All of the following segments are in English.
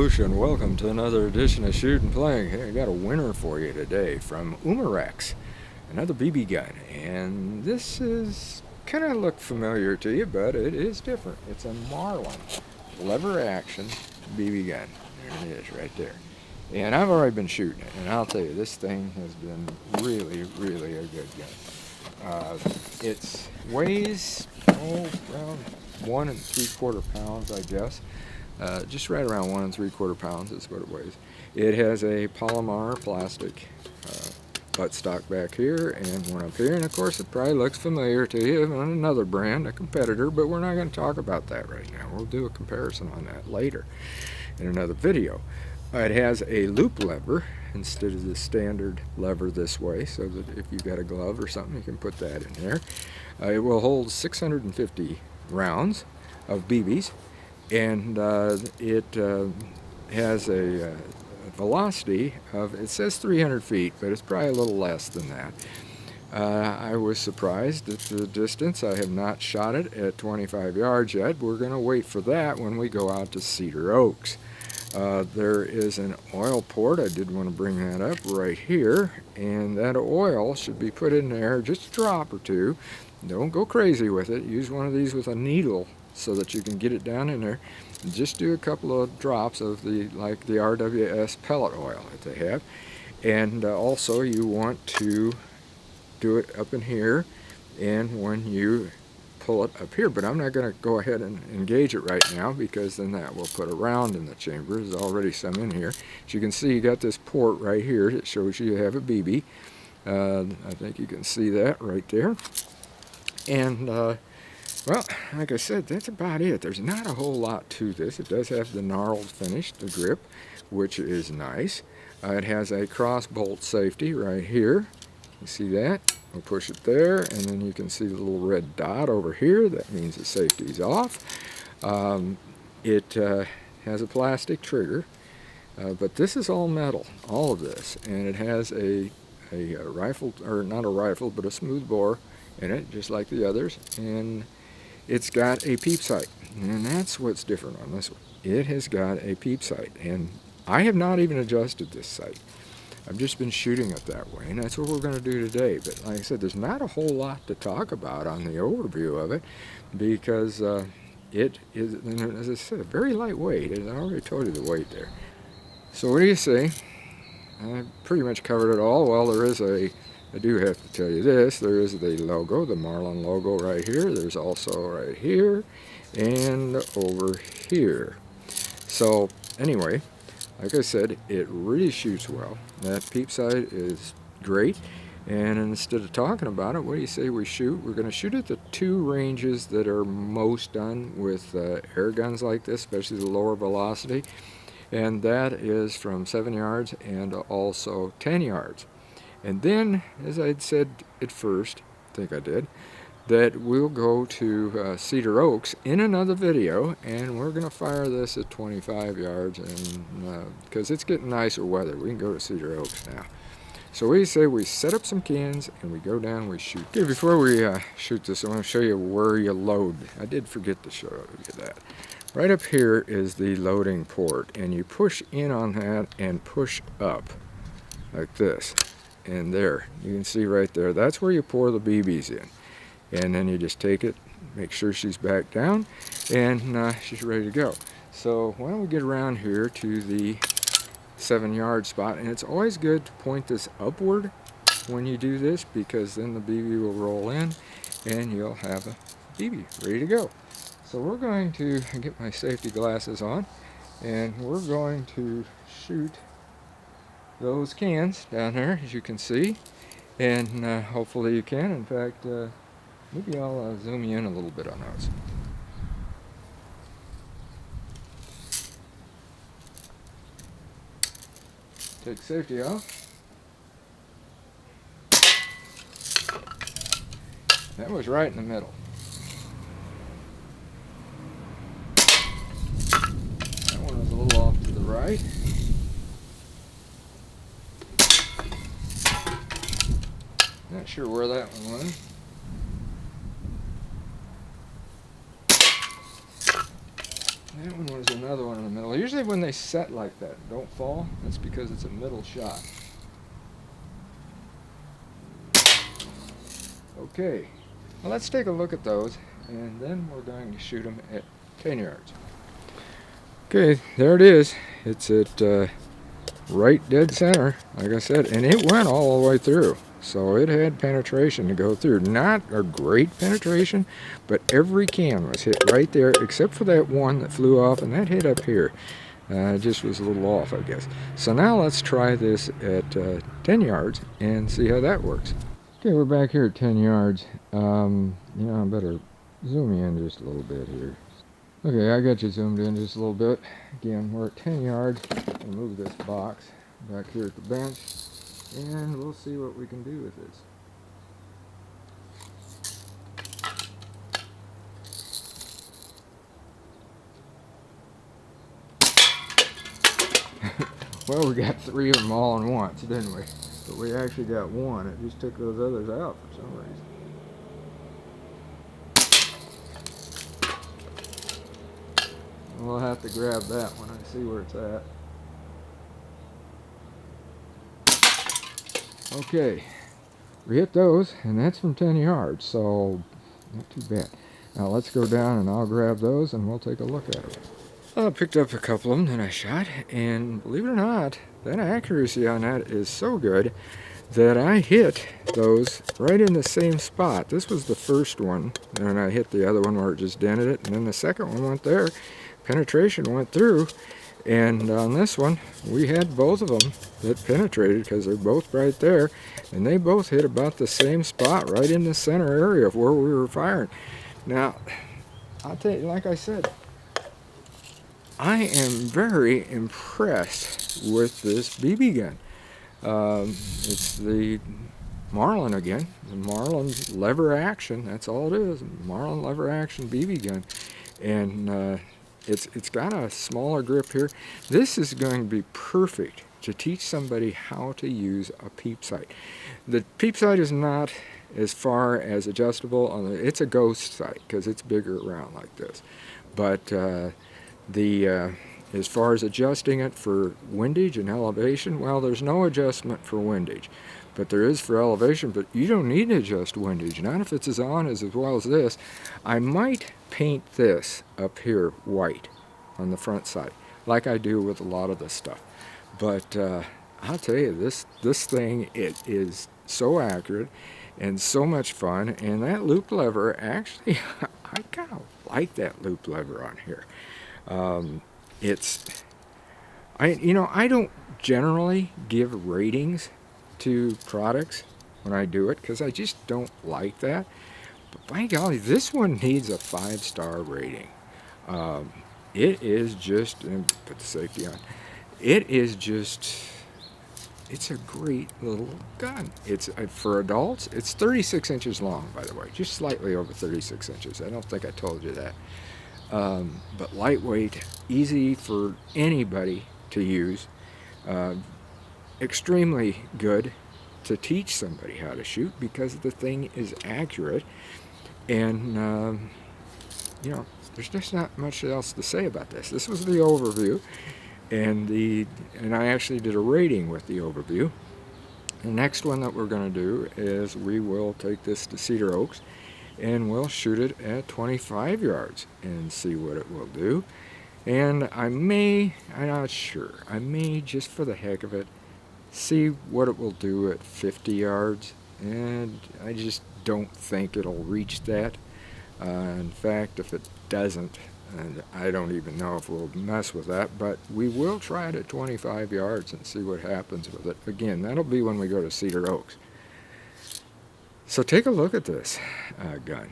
Revolution. Welcome to another edition of Shoot and Playing. Hey, I got a winner for you today from Umarex, another BB gun. And this is kind of look familiar to you, but it is different. It's a Marlin lever action BB gun. There it is right there. And I've already been shooting it, and I'll tell you, this thing has been really a good gun. It weighs around 1 3/4 pounds, I guess. Just right around 1 3/4 pounds is what it weighs. It has a polymer plastic buttstock back here and one up here, and of course it probably looks familiar to you on another brand, a competitor, but we're not going to talk about that right now. We'll do a comparison on that later in another video. It has a loop lever instead of the standard lever this way, so that if you've got a glove or something, you can put that in there. It will hold 650 rounds of BBs, and it has a velocity of, it says 300 feet, but it's probably a little less than that. I was surprised at the distance. I have not shot it at 25 yards yet. We're going to wait for that when we go out to Cedar Oaks. There is an oil port. I did want to bring that up right here, and that oil should be put in there, just a drop or two. Don't go crazy with it. Use one of these with a needle so that you can get it down in there. And just do a couple of drops of the RWS pellet oil that they have. And also you want to do it up in here, and when you pull it up here, but I'm not going to go ahead and engage it right now, because then that will put a round in the chamber. There's already some in here. As you can see, you got this port right here that shows you have a BB. I think you can see that right there. And well, like I said, that's about it. There's not a whole lot to this. It does have the gnarled finish, the grip, which is nice. It has a cross bolt safety right here. You see that? We'll push it there, and then you can see the little red dot over here. That means the safety's off. It has a plastic trigger, but this is all metal, all of this, and it has a rifle, or not a rifle, but a smooth bore in it, just like the others, and it's got a peep sight, and that's what's different on this one. It has got a peep sight, and I have not even adjusted this sight. I've just been shooting it that way, and that's what we're going to do today. But like I said, there's not a whole lot to talk about on the overview of it, because it is, as I said, very lightweight. I already told you the weight there. So what do you say? I pretty much covered it all. Well, there is I do have to tell you this, there is the logo, the Marlin logo right here. There's also right here and over here. So anyway, like I said, it really shoots well. That peep sight is great. And instead of talking about it, what do you say we shoot? We're going to shoot at the two ranges that are most done with air guns like this, especially the lower velocity. And that is from 7 yards and also 10 yards. And then, as I'd said at first, I think I did, that we'll go to Cedar Oaks in another video, and we're going to fire this at 25 yards, and because it's getting nicer weather, we can go to Cedar Oaks now. So we say we set up some cans, and we go down and we shoot. Okay, before we shoot this, I want to show you where you load. I did forget to show you that. Right up here is the loading port, and you push in on that and push up like this. And there, you can see right there, that's where you pour the BBs in. And then you just take it, make sure she's back down, and she's ready to go. So why don't we get around here to the 7-yard spot, and it's always good to point this upward when you do this, because then the BB will roll in and you'll have a BB ready to go. So we're going to get my safety glasses on, and we're going to shoot those cans down there, as you can see, and hopefully you can. In fact, maybe I'll zoom you in a little bit on those. Take safety off. That was right in the middle. That one was a little off to the right. Not sure where that one went. That one was another one in the middle. Usually when they set like that, don't fall, that's because it's a middle shot. Okay, well, let's take a look at those, and then we're going to shoot them at 10 yards. Okay, there it is. It's at right dead center, like I said, and it went all the way through. So it had penetration to go through. Not a great penetration, but every can was hit right there, except for that one that flew off, and that hit up here. It just was a little off, I guess. So now let's try this at 10 yards and see how that works. Okay, we're back here at 10 yards. You know, I better zoom in just a little bit here. Okay, I got you zoomed in just a little bit. Again, we're at 10 yards. I'll move this box back here at the bench, and we'll see what we can do with this. Well, we got 3 of them all in once, didn't we? But we actually got one. It just took those others out for some reason. We'll have to grab that one and see where it's at. Okay, we hit those, and that's from 10 yards, so not too bad. Now let's go down and I'll grab those and we'll take a look at them. I picked up a couple of them that I shot, and believe it or not, that accuracy on that is so good that I hit those right in the same spot. This was the first one, and I hit the other one where it just dented it, and then the second one went there. Penetration went through, and on this one we had both of them that penetrated because they're both right there, and they both hit about the same spot right in the center area of where we were firing. Now, I'll tell you, like I said, I am very impressed with this BB gun. It's the Marlin again, the Marlin lever action, that's all it is, Marlin lever action BB gun. And it's got a smaller grip here. This is going to be perfect to teach somebody how to use a peep sight. The peep sight is not as far as adjustable. It's a ghost sight because it's bigger around like this. But as far as adjusting it for windage and elevation, well, there's no adjustment for windage, but there is for elevation. But you don't need to adjust windage, not if it's as on as well as this. I might paint this up here white on the front side, like I do with a lot of this stuff. But I'll tell you, this thing, it is so accurate and so much fun. And that loop lever, actually, I kind of like that loop lever on here. I don't generally give ratings to products when I do it because I just don't like that. But by golly, this one needs a 5-star rating. It is just, and put the safety on, it is just, it's a great little gun. It's for adults. It's 36 inches long, by the way, just slightly over 36 inches. I don't think I told you that. But lightweight, easy for anybody to use, extremely good to teach somebody how to shoot because the thing is accurate, and you know, there's just not much else to say about this. This was the overview, and I actually did a rating with the overview. The next one that we're going to do is we will take this to Cedar Oaks and we'll shoot it at 25 yards and see what it will do. And I'm not sure, I may, just for the heck of it, see what it will do at 50 yards, and I just don't think it'll reach that. In fact, if it doesn't, and I don't even know if we'll mess with that, but we will try it at 25 yards and see what happens with it. Again, that'll be when we go to Cedar Oaks. So take a look at this gun.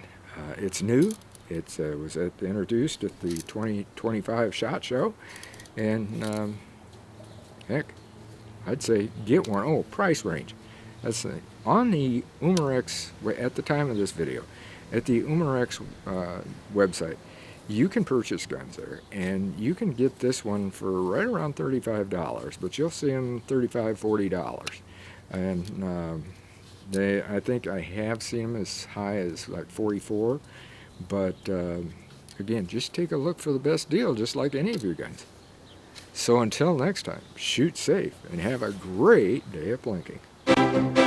It's new. It was introduced at the 2025 SHOT Show, and heck, I'd say get one. Oh, price range. That's on the Umarex, at the time of this video, at the Umarex website, you can purchase guns there, and you can get this one for right around $35, but you'll see them $35, $40. And I think I have seen them as high as like 44, but Again, just take a look for the best deal, just like any of your guns. So until next time, shoot safe and have a great day of plinking.